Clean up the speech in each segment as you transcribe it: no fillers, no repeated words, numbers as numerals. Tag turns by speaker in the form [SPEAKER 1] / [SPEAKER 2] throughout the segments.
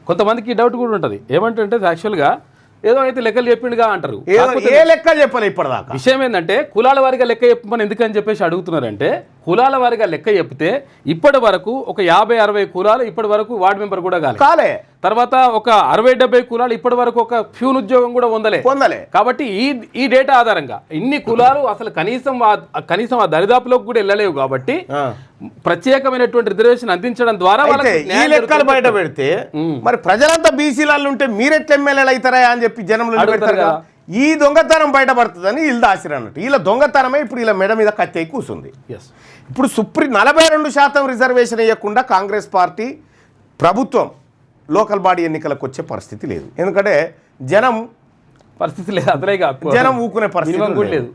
[SPEAKER 1] కొంతమందికి డౌట్ కూడా ఉంటుంది ఏమంటే యాక్చువల్గా ఏదో అయితే లెక్కలు చెప్పిండుగా అంటారు.
[SPEAKER 2] ఏ లెక్క చెప్పలే ఇప్పటిదాకా.
[SPEAKER 1] విషయం ఏంటంటే కులాల వారిగా లెక్క చెప్పమని ఎందుకని చెప్పేసి అడుగుతున్నారంటే కులాల వారిగా లెక్క చెప్తే ఇప్పటి వరకు ఒక 50-60 కులాలు ఇప్పటి వరకు వార్డు మెంబర్ కూడా కాలే. తర్వాత ఒక 60-70 కులాలు ఇప్పటి వరకు ఒక ఫ్యూన్ ఉద్యోగం కూడా పొందలే. కాబట్టి ఈ డేటా ఆధారంగా ఇన్ని కులాలు అసలు కనీసం ఆ దరిదాపులోకి కూడా వెళ్ళలేవు. కాబట్టి ప్రత్యేకమైనటువంటి రిజర్వేషన్ అందించడం ద్వారా
[SPEAKER 2] ఈ లెక్కలు బయట పెడితే మరి ప్రజలంతా బీసీలలో ఉంటే మీరెట్లా ఎమ్మెల్యేలు అవుతారా అని చెప్పి జనంలో పెడతారు కదా. ఈ దొంగతనం బయటపడుతుందని వీళ్ళు దాసిరు అన్నట్టు. వీళ్ళ దొంగతనమే ఇప్పుడు వీళ్ళ మెడ మీద కత్తి అయి కూర్చుంది. ఇప్పుడు 42% రిజర్వేషన్ ఇవ్వకుండా కాంగ్రెస్ పార్టీ ప్రభుత్వం లోకల్ బాడీ ఎన్నికలకు వచ్చే పరిస్థితి లేదు. ఎందుకంటే జనం ఊకునే పరిస్థితి లేదు.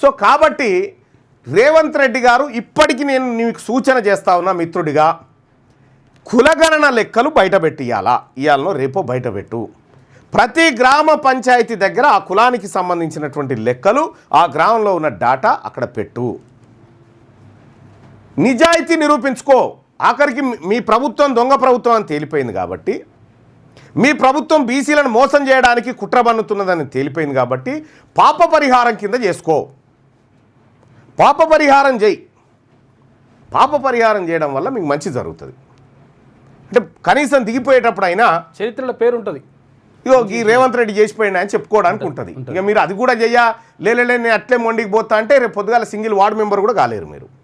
[SPEAKER 2] సో కాబట్టి రేవంత్ రెడ్డి గారు ఇప్పటికీ నేను నీకు సూచన చేస్తా ఉన్నా మిత్రుడిగా, కులగణన లెక్కలు బయటపెట్టి ఇవాళనో రేపో బయటపెట్టు. ప్రతి గ్రామ పంచాయతీ దగ్గర ఆ కులానికి సంబంధించినటువంటి లెక్కలు, ఆ గ్రామంలో ఉన్న డాటా అక్కడ పెట్టు. నిజాయితీ నిరూపించుకో. ఆఖరికి మీ ప్రభుత్వం దొంగ ప్రభుత్వం అని తేలిపోయింది కాబట్టి, మీ ప్రభుత్వం బీసీలను మోసం చేయడానికి కుట్ర పన్నుతున్నదని తేలిపోయింది కాబట్టి పాప పరిహారం కింద చేసుకో. పాప పరిహారం చేయి. పాప పరిహారం చేయడం వల్ల మీకు మంచి జరుగుతుంది. అంటే కనీసం దిగిపోయేటప్పుడు అయినా
[SPEAKER 1] చరిత్రలో పేరు ఉంటుంది.
[SPEAKER 2] ఇగో ఈ రేవంత్ రెడ్డి చేసిపోయినా అని చెప్పుకోవడానికి ఉంటుంది. ఇక మీరు అది కూడా చెయ్యా లేలే నేను అట్లే మొండికి పోతా అంటే రేపు పొద్దుగాల సింగిల్ వార్డు మెంబర్ కూడా కాలేరు మీరు.